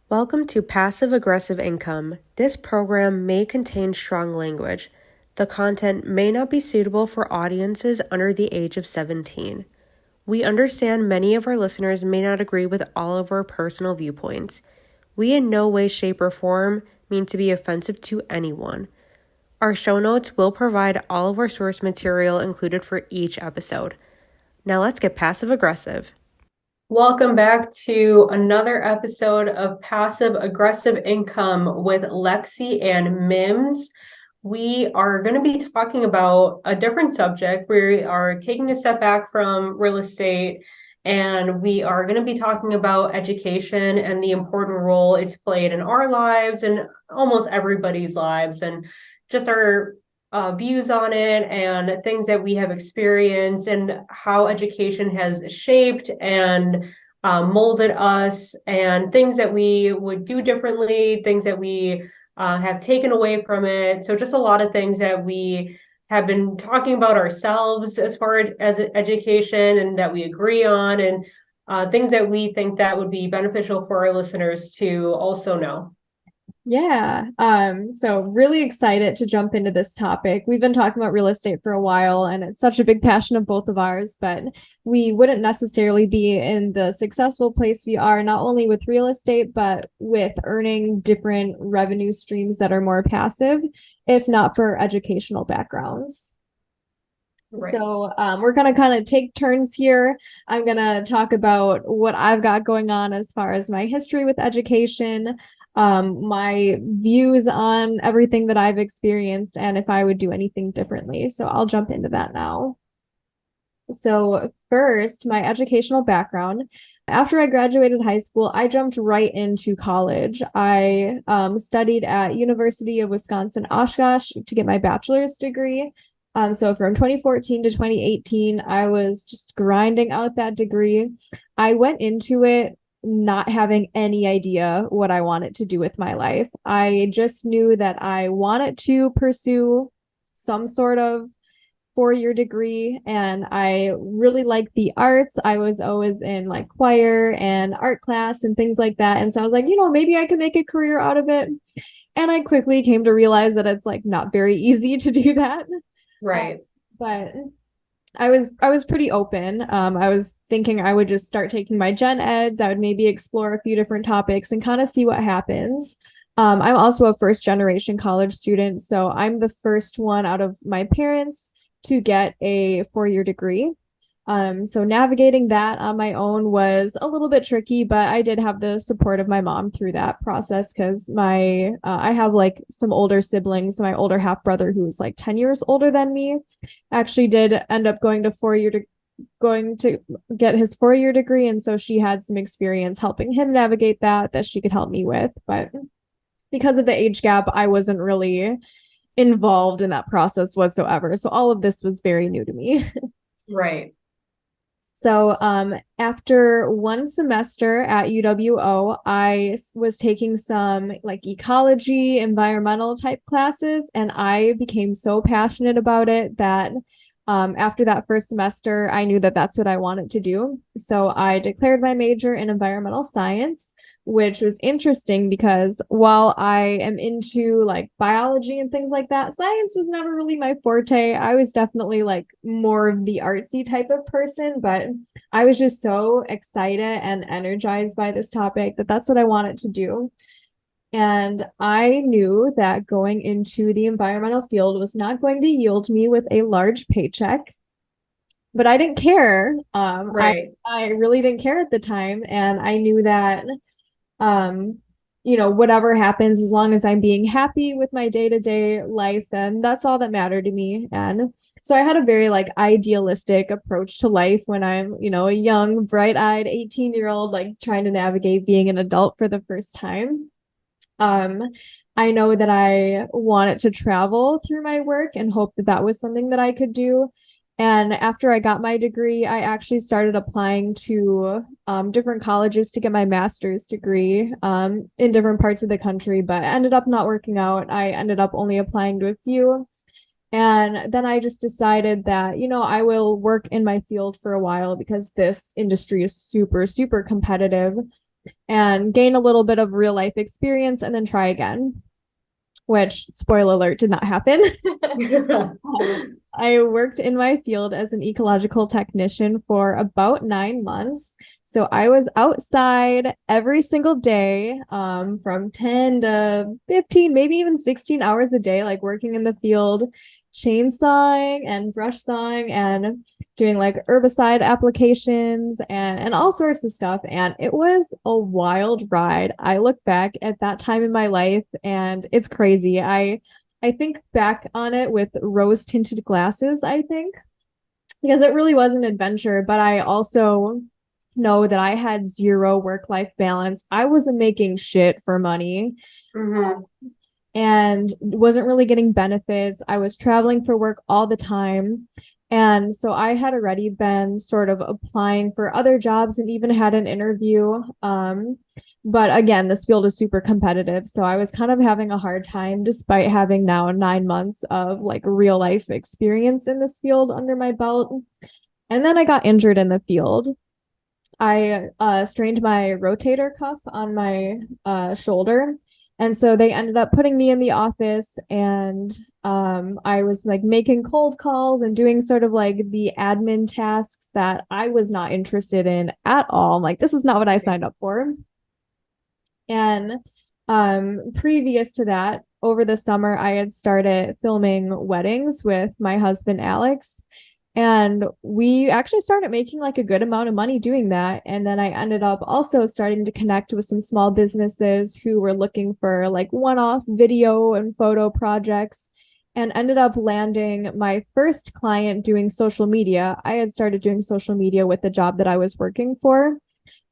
Welcome to Passive Aggressive Income. This program may contain strong language. The content may not be suitable for audiences under the age of 17. We understand many of our listeners may not agree with all of our personal viewpoints. We in no way, shape, or form mean to be offensive to anyone. Our show notes will provide all of our source material included for each episode. Now let's get passive aggressive. Welcome back to another episode of Passive Aggressive Income with Lexie and Mims. We are going to be talking about a different subject. We are taking a step back from real estate, and we are going to be talking about education and the important role it's played in our lives and almost everybody's lives, and just our views on it and things that we have experienced and how education has shaped and molded us, and things that we would do differently, things that we have taken away from it. So just a lot of things that we have been talking about ourselves as far as education and that we agree on, and things that we think that would be beneficial for our listeners to also know. Yeah. So really excited to jump into this topic. We've been talking about real estate for a while, and it's such a big passion of both of ours, but we wouldn't necessarily be in the successful place we are, not only with real estate, but with earning different revenue streams that are more passive, if not for educational backgrounds. Right. So we're going to kind of take turns here. I'm going to talk about what I've got going on as far as my history with education, my views on everything that I've experienced, and if I would do anything differently. So I'll jump into that now. So, first, my educational background. After I graduated high school, I jumped right into college. I studied at University of Wisconsin-Oshkosh to get my bachelor's degree. So from 2014 to 2018, I was just grinding out that degree. I went into it not having any idea what I wanted to do with my life. I just knew that I wanted to pursue some sort of 4-year degree, and I really liked the arts. I was always in like choir and art class and things like that. And so I was like, maybe I can make a career out of it. And I quickly came to realize that it's like not very easy to do that. Right. But I was pretty open. I was thinking I would just start taking my gen eds. I would maybe explore a few different topics and kind of see what happens. I'm also a first generation college student, so I'm the first one out of my parents to get a 4-year degree. So navigating that on my own was a little bit tricky, but I did have the support of my mom through that process because I have like some older siblings. My older half brother, who's like 10 years older than me, actually did end up going to get his 4-year degree, and so she had some experience helping him navigate that she could help me with. But because of the age gap, I wasn't really involved in that process whatsoever. So all of this was very new to me. Right. So, after one semester at UWO, I was taking some like ecology, environmental type classes, and I became so passionate about it that after that first semester, I knew that that's what I wanted to do. So I declared my major in environmental science, which was interesting because while I am into like biology and things like that, science was never really my forte. I was definitely like more of the artsy type of person, but I was just so excited and energized by this topic that that's what I wanted to do. And I knew that going into the environmental field was not going to yield me with a large paycheck, but I didn't care. Right. I really didn't care at the time, and I knew that um, whatever happens, as long as I'm being happy with my day-to-day life, then that's all that mattered to me. And so I had a very like idealistic approach to life when I'm, a young, bright-eyed 18-year-old like trying to navigate being an adult for the first time. Um, I know that I wanted to travel through my work and hope that that was something that I could do. And after I got my degree, I actually started applying to different colleges to get my master's degree in different parts of the country, but ended up not working out. I ended up only applying to a few. And then I just decided that, I will work in my field for a while because this industry is super, super competitive. and gain a little bit of real life experience and then try again, which, spoiler alert, did not happen. I worked in my field as an ecological technician for about 9 months. So I was outside every single day, from 10 to 15, maybe even 16 hours a day, like working in the field, chainsawing and brush sawing and doing like herbicide applications and all sorts of stuff. And it was a wild ride. I look back at that time in my life and it's crazy. I think back on it with rose tinted glasses, I think, because it really was an adventure. But I also know that I had zero work life balance. I wasn't making shit for money. Mm-hmm. And wasn't really getting benefits. I was traveling for work all the time. And so I had already been sort of applying for other jobs and even had an interview. But again, this field is super competitive. So I was kind of having a hard time despite having now 9 months of like real life experience in this field under my belt. And then I got injured in the field. I strained my rotator cuff on my shoulder. And so they ended up putting me in the office and I was like making cold calls and doing sort of like the admin tasks that I was not interested in at all. I'm like, this is not what I signed up for. And previous to that, over the summer, I had started filming weddings with my husband, Alex. And we actually started making like a good amount of money doing that. And then I ended up also starting to connect with some small businesses who were looking for like one-off video and photo projects and ended up landing my first client doing social media. I had started doing social media with the job that I was working for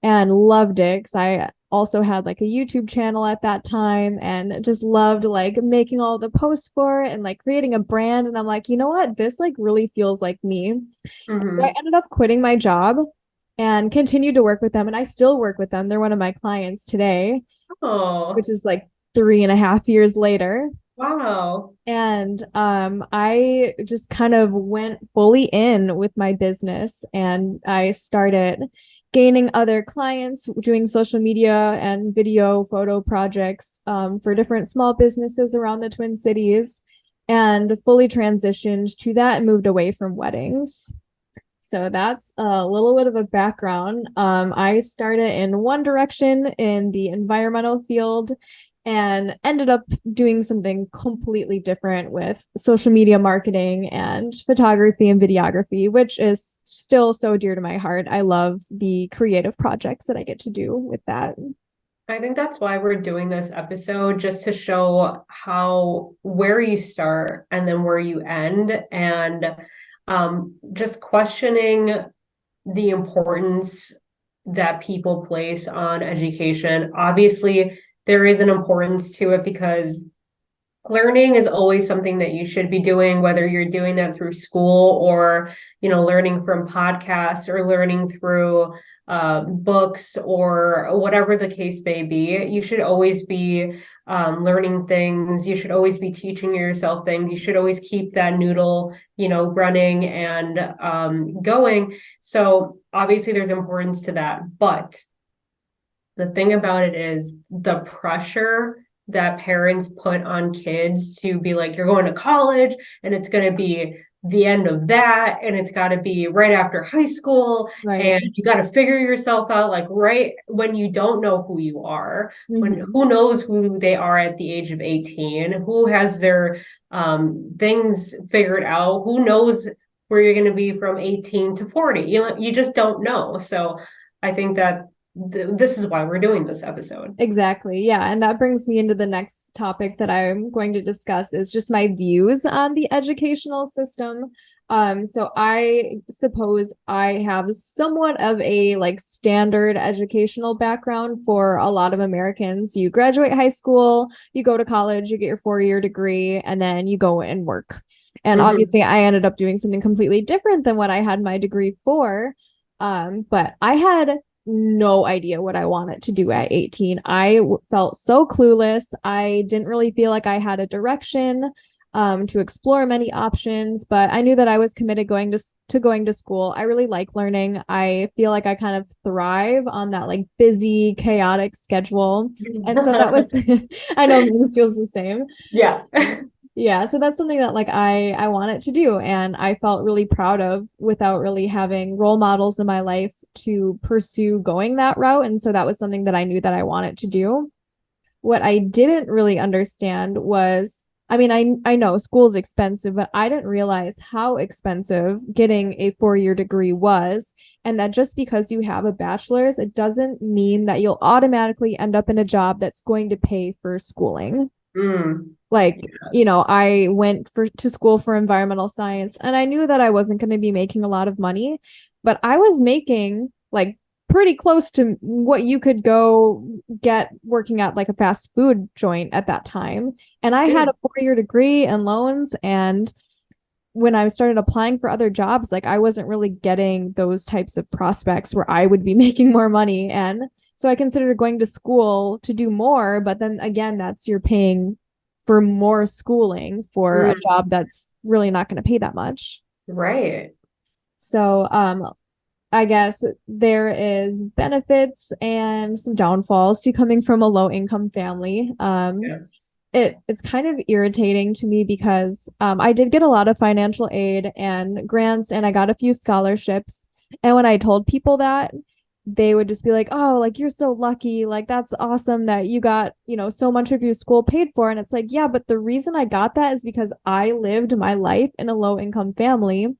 and loved it because I also had like a YouTube channel at that time and just loved like making all the posts for it and like creating a brand. And I'm like, you know what? This like really feels like me. So I Mm-hmm. ended up quitting my job and continued to work with them. And I still work with them. They're one of my clients today, which Oh, is like 3.5 years later. wow. And I just kind of went fully in with my business and I started gaining other clients doing social media and video photo projects for different small businesses around the Twin Cities and fully transitioned to that and moved away from weddings. So that's a little bit of a background. I started in one direction in the environmental field and ended up doing something completely different with social media marketing and photography and videography, which is still so dear to my heart. I love the creative projects that I get to do with that. I think that's why we're doing this episode, just to show how where you start and then where you end, and just questioning the importance that people place on education. Obviously, there is an importance to it because learning is always something that you should be doing, whether you're doing that through school or, learning from podcasts or learning through books or whatever the case may be. You should always be learning things. You should always be teaching yourself things. You should always keep that noodle, running and going. So obviously there's importance to that. But the thing about it is the pressure that parents put on kids to be like, you're going to college and it's going to be the end of that. And it's got to be right after high school. Right. And you got to figure yourself out like right when you don't know who you are, when Mm-hmm. who knows who they are at the age of 18, who has their things figured out, who knows where you're going to be from 18 to 40. You just don't know. So I think that this is why we're doing this episode. Exactly. Yeah. And that brings me into the next topic that I'm going to discuss is just my views on the educational system. So I suppose I have somewhat of a like standard educational background for a lot of Americans. You graduate high school, you go to college, you get your 4-year degree, and then you go and work. And Mm-hmm. obviously I ended up doing something completely different than what I had my degree for. But I had no idea what I wanted to do at 18. I felt so clueless. I didn't really feel like I had a direction. to explore many options, but I knew that I was committed going to school. I really like learning. I feel like I kind of thrive on that like busy, chaotic schedule. And so that was I know Mings feels the same. Yeah. Yeah, so that's something that like I wanted to do and I felt really proud of without really having role models in my life to pursue going that route. And so that was something that I knew that I wanted to do. What I didn't really understand was, I mean, I know school's expensive, but I didn't realize how expensive getting a 4-year degree was. And that just because you have a bachelor's, it doesn't mean that you'll automatically end up in a job that's going to pay for schooling. Mm, Like, yes. I went to school for environmental science and I knew that I wasn't going to be making a lot of money, but I was making like pretty close to what you could go get working at like a fast food joint at that time. And I Yeah. had a 4-year degree and loans. And when I started applying for other jobs, like I wasn't really getting those types of prospects where I would be making more money. And so I considered going to school to do more, but then again, that's you're paying for more schooling for a Mm, job that's really not going to pay that much. right. So, I guess there is benefits and some downfalls to coming from a low income family. Yes. It's kind of irritating to me because I did get a lot of financial aid and grants, and I got a few scholarships. And when I told people that, they would just be like, "Oh, like you're so lucky. Like that's awesome that you got, so much of your school paid for." And it's like, "Yeah, but the reason I got that is because I lived my life in a low income family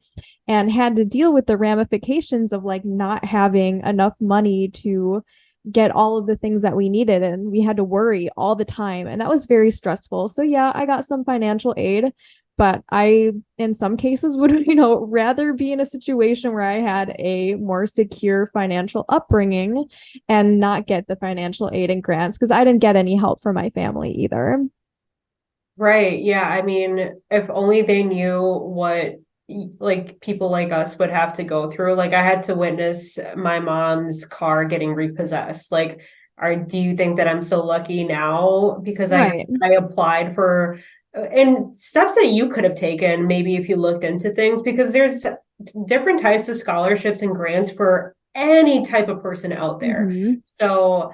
and had to deal with the ramifications of like not having enough money to get all of the things that we needed, and we had to worry all the time, and that was very stressful. So yeah, I got some financial aid, but I in some cases would rather be in a situation where I had a more secure financial upbringing and not get the financial aid and grants because I didn't get any help from my family either. Right. Yeah. I mean, if only they knew what like people like us would have to go through. Like I had to witness my mom's car getting repossessed. Like, do you think that I'm so lucky now because Right. I applied for and steps that you could have taken maybe if you looked into things because there's different types of scholarships and grants for any type of person out there. Mm-hmm. So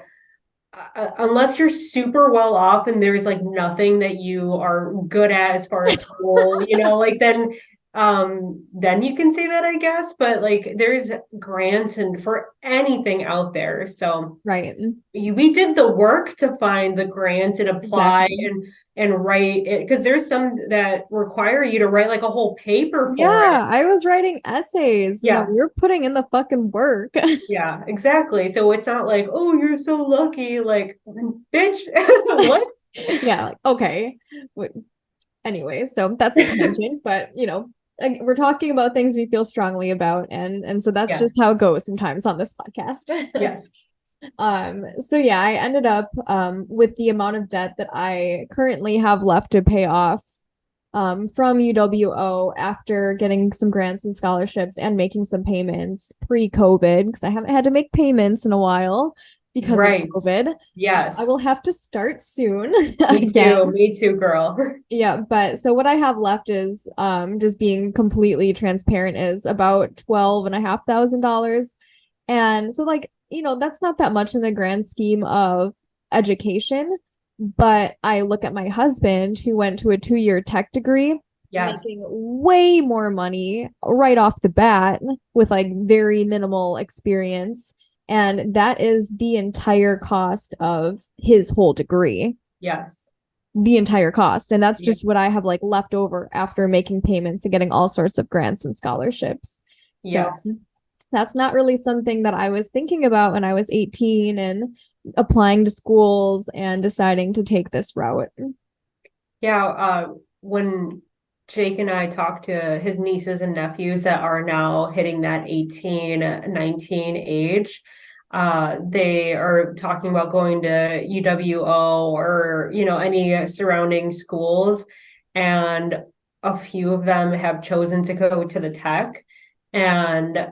unless you're super well off and there's like nothing that you are good at as far as school, like then you can say that I guess, but like there's grants and for anything out there. So Right. we did the work to find the grants and apply Exactly. and write it because there's some that require you to write like a whole paper for it. Yeah, I was writing essays. Yeah. You're putting in the fucking work. Yeah, exactly. So it's not like, oh, you're so lucky. Like, bitch, what? Yeah, like, okay. Anyway, so that's a tangent, but we're talking about things we feel strongly about, and so that's Yeah. just how it goes sometimes on this podcast. Yes. So yeah, I ended up with the amount of debt that I currently have left to pay off from UWO after getting some grants and scholarships and making some payments pre-COVID because I haven't had to make payments in a while because of Right. COVID. I will Yes. have to start soon Me too. again. Me too, girl. Yeah, but so what I have left is just being completely transparent is about $12,500. And so like, that's not that much in the grand scheme of education, but I look at my husband who went to a 2-year tech degree, Yes. making way more money right off the bat with like very minimal experience. And that is the entire cost of his whole degree, Yes. the entire cost. And that's Yeah. just what I have like left over after making payments and getting all sorts of grants and scholarships. So Yes. that's not really something that I was thinking about when I was 18 and applying to schools and deciding to take this route. Yeah. When Jake and I talked to his nieces and nephews that are now hitting that 18, 19 age, they are talking about going to UWO or, any surrounding schools. And a few of them have chosen to go to the tech. And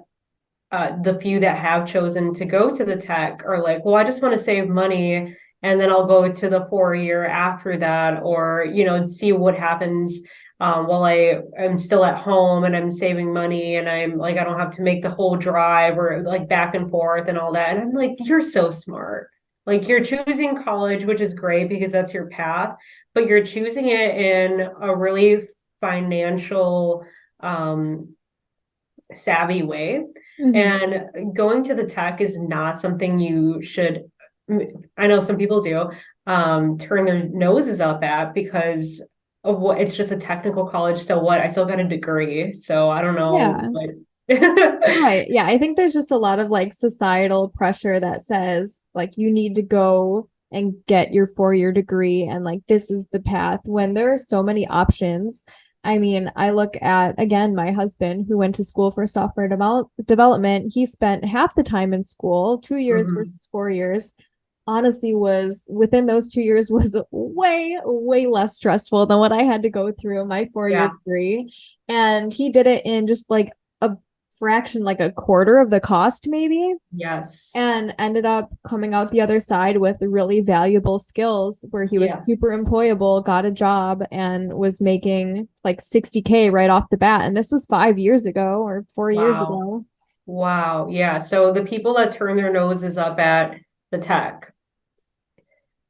the few that have chosen to go to the tech are like, well, I just want to save money and then I'll go to the 4 year after that, or see what happens while I am still at home and I'm saving money and I'm like I don't have to make the whole drive or like back and forth and all that. And I'm like, you're so smart. Like you're choosing college, which is great because that's your path, but you're choosing it in a really financial savvy way. Mhm. And going to the tech is not something you should, I know some people do, turn their noses up at because of what it's just a technical college. So what? I still got a degree. So I don't know Yeah. what. Right. Yeah. I think there's just a lot of like societal pressure that says like you need to go and get your 4 year degree and like this is the path when there are so many options. I mean, I look at again my husband who went to school for software development. He spent half the time in school, 2 years Mhm. versus 4 years. Honestly, was within those 2 years was way less stressful than what I had to go through my 4 year Yeah. degree. And he did it in just like a fraction, like a quarter of the cost, maybe, Yes. and ended up coming out the other side with really valuable skills where he was Yeah. super employable, got a job, and was making like 60K right off the bat. And this was 5 years ago or 4 years Wow. ago. Wow. Yeah. So the people that turn their noses up at the tech,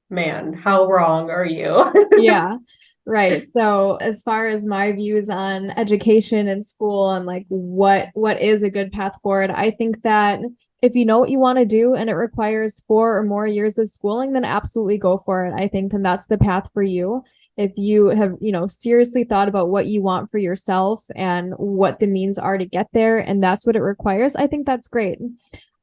man, how wrong are you? Yeah. Right. So as far as my views on education and school and like what is a good path forward, I think that if you know what you want to do and it requires 4 or more years of schooling, then absolutely go for it. I think then that's the path for you. If you have, seriously thought about what you want for yourself and what the means are to get there, and that's what it requires, I think that's great.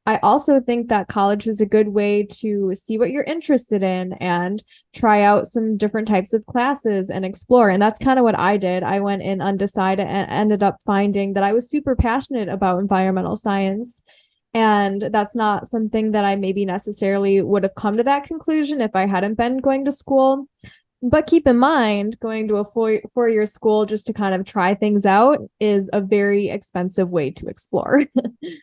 I also think that college is a good way to see what you're interested in and try out some different types of classes and explore. And that's kind of what I did. I went in undecided and ended up finding that I was super passionate about environmental science. And that's not something that I maybe necessarily would have come to that conclusion if I hadn't been going to school. But keep in mind, going to a 4 year school just to kind of try things out is a very expensive way to explore.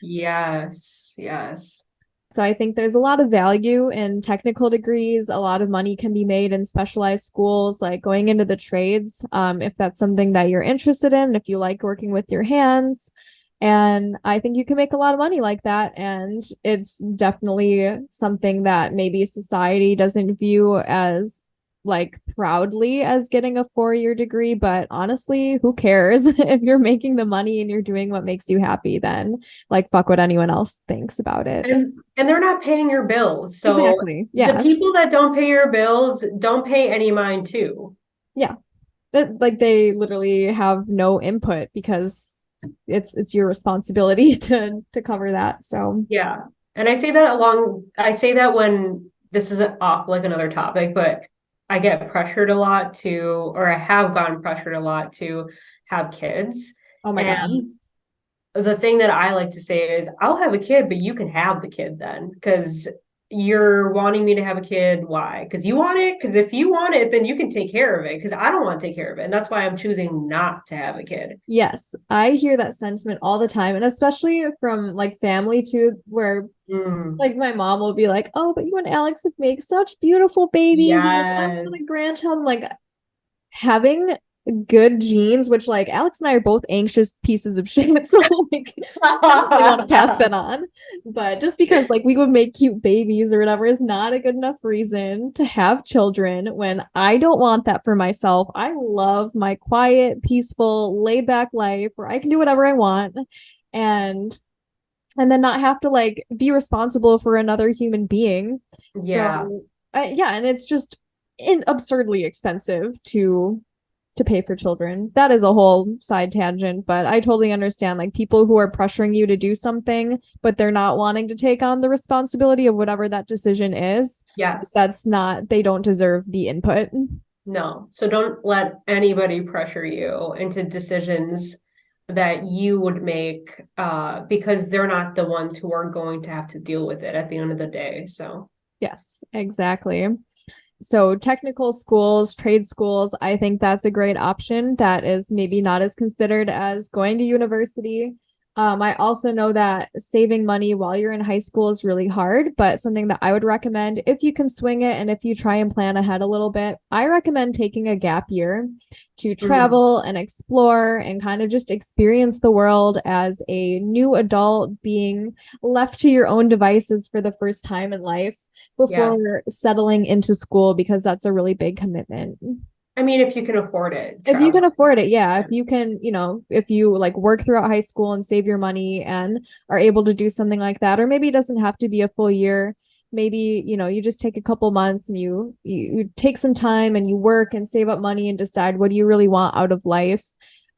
Yes. Yes. So I think there's a lot of value in technical degrees. A lot of money can be made in specialized schools, like going into the trades, if that's something that you're interested in, if you like working with your hands. And I think you can make a lot of money like that. And it's definitely something that maybe society doesn't view as like proudly as getting a 4 year degree. But honestly, who cares? If you're making the money and you're doing what makes you happy, then like fuck what anyone else thinks about it. And they're not paying your bills. So Exactly. the Yeah. people that don't pay your bills don't pay any mine too. Yeah. Like they literally have no input because it's your responsibility to cover that. So, Yeah. And I say that when this is off like another topic, but I get pressured a lot to, or I have gotten pressured a lot to have kids. oh my God. And the thing that I like to say is, I'll have a kid, but you can have the kid then, because you're wanting me to have a kid. Why? Because you want it? Because if you want it, then you can take care of it. Because I don't want to take care of it. And that's why I'm choosing not to have a kid. Yes, I hear that sentiment all the time, and especially from like family too, where Mm, like my mom will be like, "Oh, but you and Alex would make such beautiful babies," and like one for yes. the grandchild. I'm like, having good genes, which like Alex and I are both anxious pieces of shit. So like definitely want to pass that on. But just because like we would make cute babies or whatever is not a good enough reason to have children when I don't want that for myself. I love my quiet, peaceful, laid back life where I can do whatever I want and and then not have to like be responsible for another human being. Yeah. So yeah, and it's just absurdly expensive to pay for children. That is a whole side tangent, but I totally understand like people who are pressuring you to do something, but they're not wanting to take on the responsibility of whatever that decision is. Yes. That's not, they don't deserve the input. No. So don't let anybody pressure you into decisions that you would make because they're not the ones who are going to have to deal with it at the end of the day. So, Yes, exactly. So technical schools, trade schools, I think that's a great option that is maybe not as considered as going to university. I also know that saving money while you're in high school is really hard, but something that I would recommend if you can swing it and if you try and plan ahead a little bit, I recommend taking a gap year to Mm, travel and explore and kind of just experience the world as a new adult being left to your own devices for the first time in life yes. before settling into school, because that's a really big commitment. I mean, if you can afford it, If you can travel. afford it, yeah. If you can, if you like work throughout high school and save your money and are able to do something like that, or maybe it doesn't have to be a full year. Maybe, you just take a couple months and you take some time and you work and save up money and decide what do you really want out of life.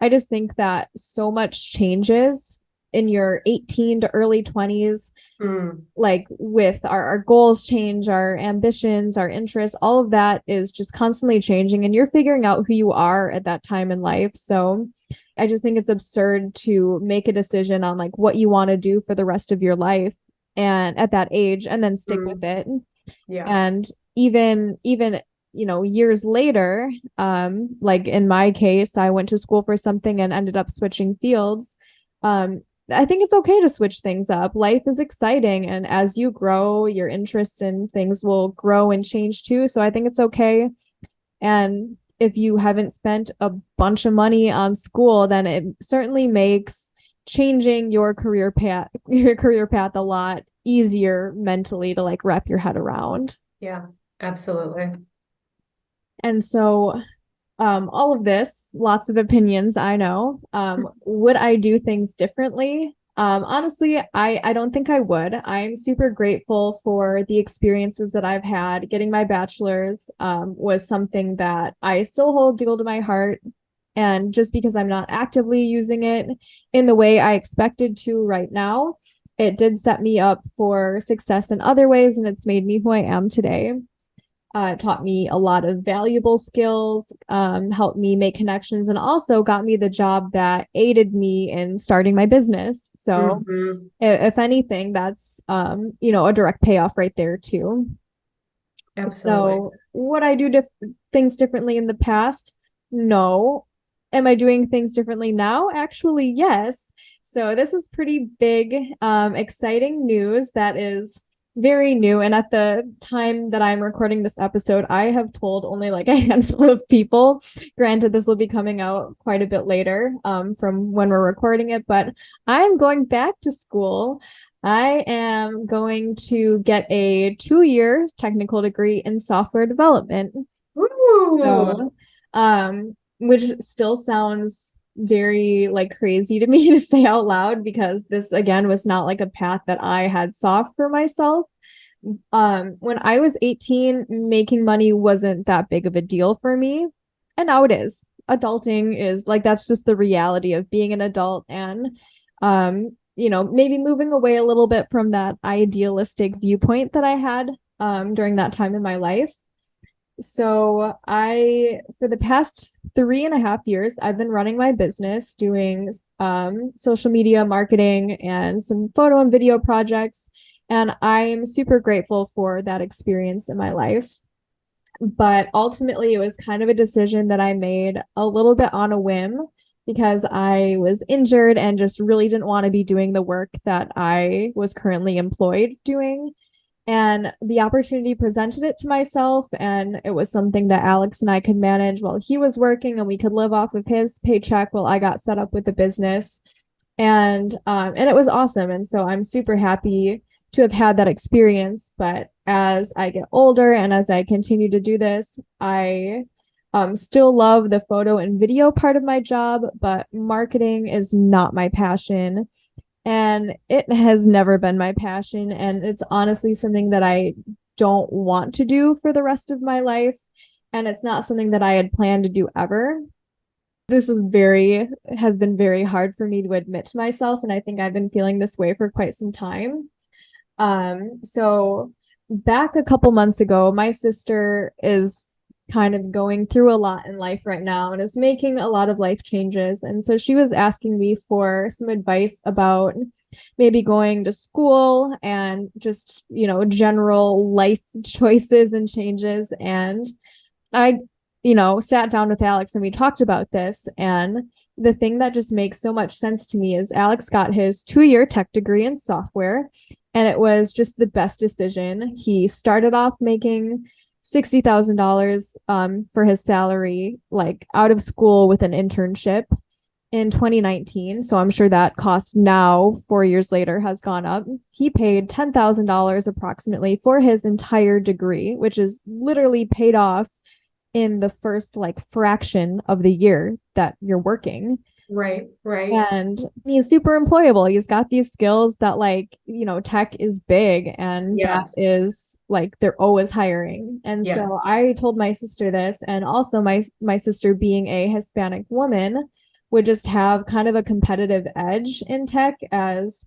I just think that so much changes in your 18 to early 20s, Mm, like with our goals change, our ambitions, our interests, all of that is just constantly changing and you're figuring out who you are at that time in life. So I just think it's absurd to make a decision on like what you want to do for the rest of your life and at that age and then stick with mm, it. yeah. And even years later, like in my case, I went to school for something and ended up switching fields. um I think it's okay to switch things up. Life is exciting, and as you grow, your interests in things will grow and change too. So I think it's okay. And if you haven't spent a bunch of money on school, then it certainly makes changing your career path a lot easier mentally to like wrap your head around. Yeah, absolutely. And so, all of this, lots of opinions, I know. Would I do things differently? Honestly, I don't think I would. I'm super grateful for the experiences that I've had. Getting my bachelor's was something that I still hold dear to my heart. And just because I'm not actively using it in the way I expected to right now, it did set me up for success in other ways, and it's made me who I am today. Taught me a lot of valuable skills, helped me make connections, and also got me the job that aided me in starting my business. So, Hmm. if anything, that's a direct payoff right there too. Absolutely. So, would I do things differently in the past? No. Am I doing things differently now? Actually, yes. So, this is pretty big, exciting news that is very new. And at the time that I'm recording this episode, I have told only like a handful of people. Granted, this will be coming out quite a bit later, from when we're recording it, but I'm going back to school. I am going to get a 2-year technical degree in software development. Ooh. So, which still sounds very like crazy to me to say out loud, because this again was not like a path that I had saw for myself. When I was 18, making money wasn't that big of a deal for me. And now it is. Adulting is like that's just the reality of being an adult, and maybe moving away a little bit from that idealistic viewpoint that I had during that time in my life. So for the past 3.5 years, I've been running my business, doing social media marketing and some photo and video projects. And I'm super grateful for that experience in my life. But ultimately, it was kind of a decision that I made a little bit on a whim because I was injured and just really didn't want to be doing the work that I was currently employed doing. And the opportunity presented it to myself, and it was something that Alex and I could manage while he was working, and we could live off of his paycheck while I got set up with the business. And it was awesome. And so I'm super happy to have had that experience. But as I get older and as I continue to do this, I still love the photo and video part of my job, but marketing is not my passion. And it has never been my passion. And it's honestly something that I don't want to do for the rest of my life. And it's not something that I had planned to do ever. This has been very hard for me to admit to myself. And I think I've been feeling this way for quite some time. So back a couple months ago, my sister is kind of going through a lot in life right now and is making a lot of life changes. And so she was asking me for some advice about maybe going to school and just, general life choices and changes. And I, sat down with Alex and we talked about this. And the thing that just makes so much sense to me is Alex got his 2-year tech degree in software, and it was just the best decision. He started off making $60,000 for his salary, like out of school with an internship in 2019. So I'm sure that cost now, 4 years later, has gone up. He paid $10,000 approximately for his entire degree, which is literally paid off in the first like fraction of the year that you're working. Right, right. And he's super employable. He's got these skills that, like, tech is big, and that Yes, is like they're always hiring. And so yes. I told my sister this, and also my sister being a Hispanic woman would just have kind of a competitive edge in tech, as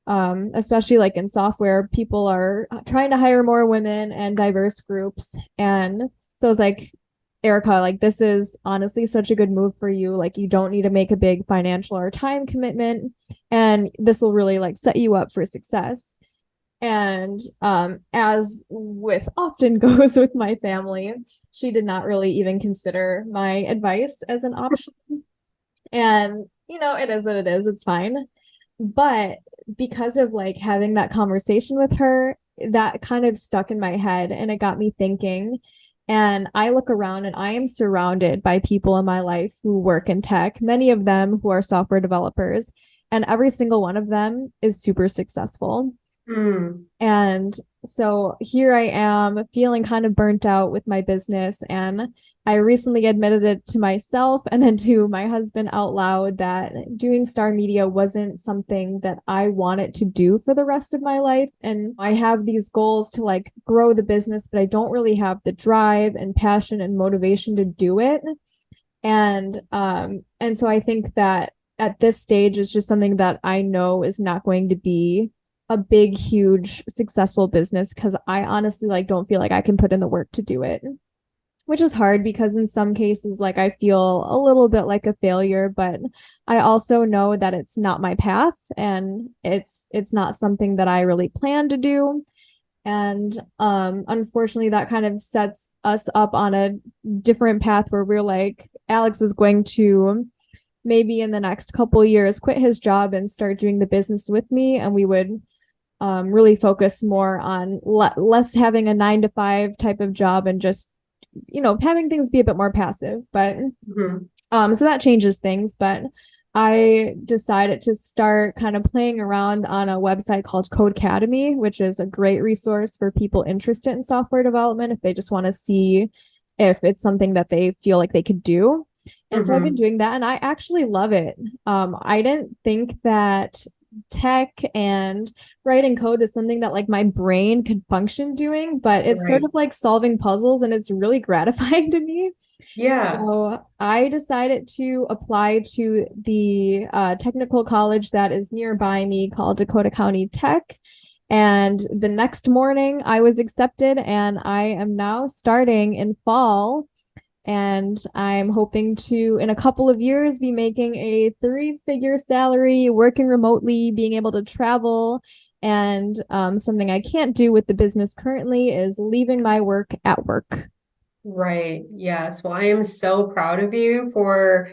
especially like in software, people are trying to hire more women and diverse groups. And so I was like, Erica, like, this is honestly such a good move for you. Like, you don't need to make a big financial or time commitment, and this will really like set you up for success. And as with often goes with my family, she did not really even consider my advice as an option. And it is what it is. It's fine. But because of like having that conversation with her, that kind of stuck in my head, and it got me thinking. And I look around and I am surrounded by people in my life who work in tech, many of them who are software developers, and every single one of them is super successful. Mm. And so here I am feeling kind of burnt out with my business. And I recently admitted it to myself and then to my husband out loud that doing Star Media wasn't something that I wanted to do for the rest of my life. And I have these goals to like grow the business, but I don't really have the drive and passion and motivation to do it. And so I think that at this stage is just something that I know is not going to be a big, huge, successful business, because I honestly like don't feel like I can put in the work to do it, which is hard because in some cases like I feel a little bit like a failure, but I also know that it's not my path, and it's not something that I really plan to do. And unfortunately that kind of sets us up on a different path where we're like, Alex was going to maybe in the next couple years quit his job and start doing the business with me, and we would really focus more on less having a 9 to 5 type of job, and just having things be a bit more passive. But Mhm. so that changes things. But I decided to start kind of playing around on a website called Codecademy, which is a great resource for people interested in software development if they just want to see if it's something that they feel like they could do. And so I've been Mhm. doing that, and I actually love it. I didn't think that tech and writing code is something that like my brain could function doing, but it's sort Right. of like solving puzzles, and it's really gratifying to me. Yeah. So I decided to apply to the technical college that is nearby me called Dakota County Tech. And the next morning I was accepted, and I am now starting in fall. And I'm hoping to, in a couple of years, be making a 3-figure salary, working remotely, being able to travel. And something I can't do with the business currently is leaving my work at work. Right. Yes. Well, I am so proud of you for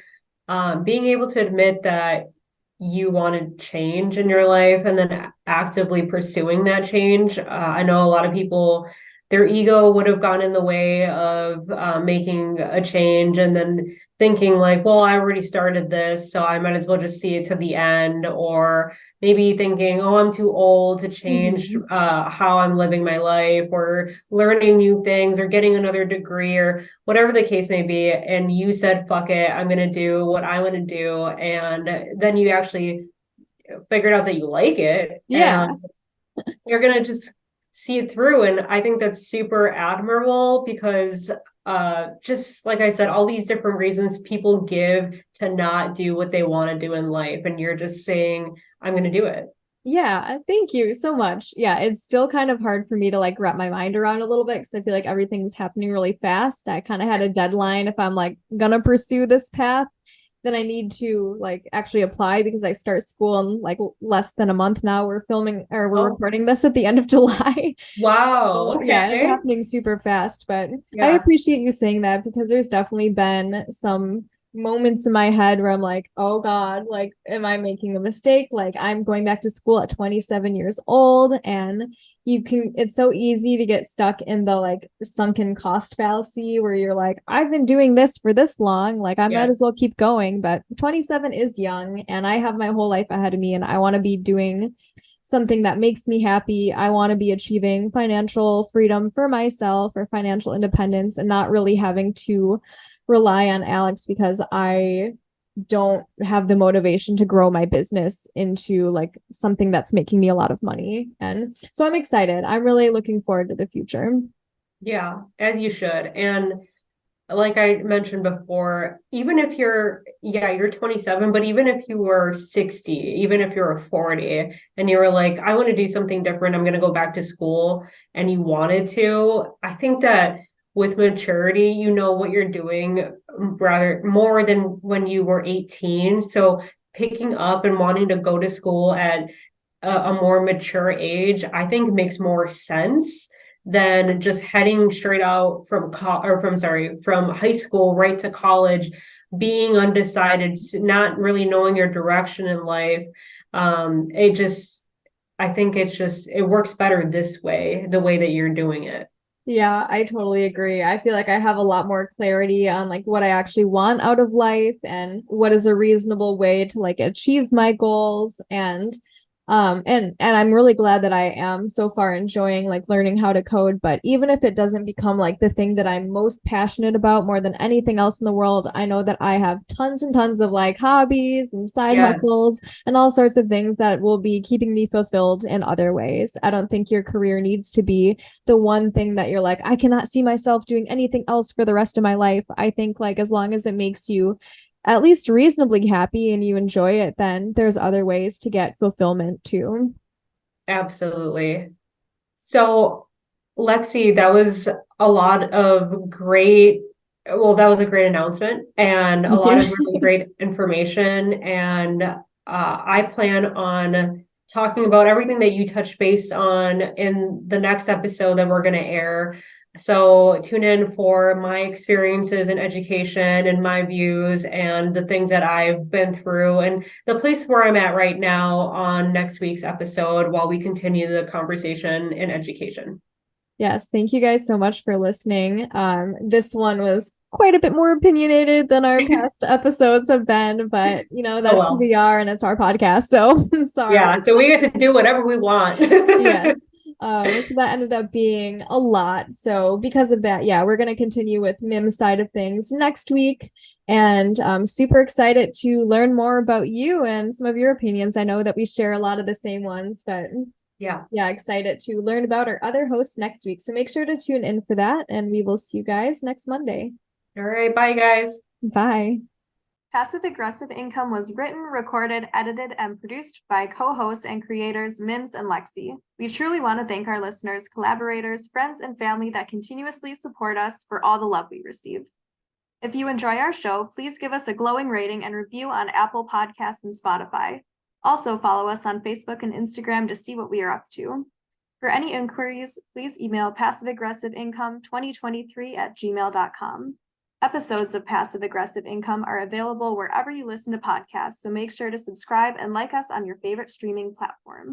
being able to admit that you wanted change in your life and then actively pursuing that change. I know a lot of people, their ego would have gone in the way of making a change and then thinking like, well, I already started this, so I might as well just see it to the end, or maybe thinking, oh, I'm too old to change Mhm. how I'm living my life, or learning new things, or getting another degree, or whatever the case may be. And you said, fuck it, I'm going to do what I want to do. And then you actually figured out that you like it Yeah. and you're going to just see it through. And I think that's super admirable because just like I said, all these different reasons people give to not do what they want to do in life. And you're just saying, I'm going to do it. Yeah, thank you so much. Yeah, it's still kind of hard for me to like wrap my mind around a little bit because I feel like everything's happening really fast. I kind of had a deadline. If I'm like gonna pursue this path, then I need to like actually apply, because I start school in like less than a month now. We're Oh, recording this at the end of July. wow. So yeah, it's Okay. happening super fast. But I Yeah. appreciate you saying that, because there's definitely been some moments in my head where I'm like, oh God, like, am I making a mistake? Like, I'm going back to school at 27 years old, and it's so easy to get stuck in the like sunken cost fallacy where you're like, I've been doing this for this long, like, I might as Yes. well keep going. But 27 is young, and I have my whole life ahead of me, and I want to be doing something that makes me happy. I want to be achieving financial freedom for myself or financial independence and not really having to rely on Alex because I don't have the motivation to grow my business into like something that's making me a lot of money. And so I'm excited. I'm really looking forward to the future. Yeah, as you should. And like I mentioned before, even if you're 27, but even if you were 60, even if you're 40 and you were like, I want to do something different, I'm going to go back to school, and you wanted to, I think that with maturity, you know what you're doing rather more than when you were 18. So picking up and wanting to go to school at a more mature age, I think makes more sense than just heading straight out from high school right to college, being undecided, not really knowing your direction in life. It just, I think it works better this way, the way that you're doing it. Yeah, I totally agree. I feel like I have a lot more clarity on like what I actually want out of life and what is a reasonable way to like achieve my goals. And I'm really glad that I am so far enjoying like learning how to code. But even if it doesn't become like the thing that I'm most passionate about more than anything else in the world, I know that I have tons and tons of like hobbies and side Yes, hustles and all sorts of things that will be keeping me fulfilled in other ways. I don't think your career needs to be the one thing that you're like, I cannot see myself doing anything else for the rest of my life. I think like as long as it makes you at least reasonably happy and you enjoy it, then there's other ways to get fulfillment too. absolutely. So, Lexie, that was a lot of great, that was a great announcement and a Thank lot you. of really great information. And I plan on talking about everything that you touched base on in the next episode that we're going to air. So tune in for my experiences in education and my views and the things that I've been through and the place where I'm at right now on next week's episode while we continue the conversation in education. Yes, thank you guys so much for listening. This one was quite a bit more opinionated than our past episodes have been, but Oh that's who well. we are and it's our podcast. So I'm sorry. Yeah, so we get to do whatever we want. Yes. So that ended up being a lot. So because of that, yeah, we're going to continue with Mim's side of things next week. And I'm super excited to learn more about you and some of your opinions. I know that we share a lot of the same ones, but Yeah. yeah, excited to learn about our other hosts next week. So make sure to tune in for that, and we will see you guys next Monday. All right, bye guys. Bye. Passive Aggressive Income was written, recorded, edited, and produced by co-hosts and creators Mims and Lexie. We truly want to thank our listeners, collaborators, friends, and family that continuously support us for all the love we receive. If you enjoy our show, please give us a glowing rating and review on Apple Podcasts and Spotify. Also follow us on Facebook and Instagram to see what we are up to. For any inquiries, please email passiveaggressiveincome2023@gmail.com. Episodes of Passive Aggressive Income are available wherever you listen to podcasts, so make sure to subscribe and like us on your favorite streaming platform.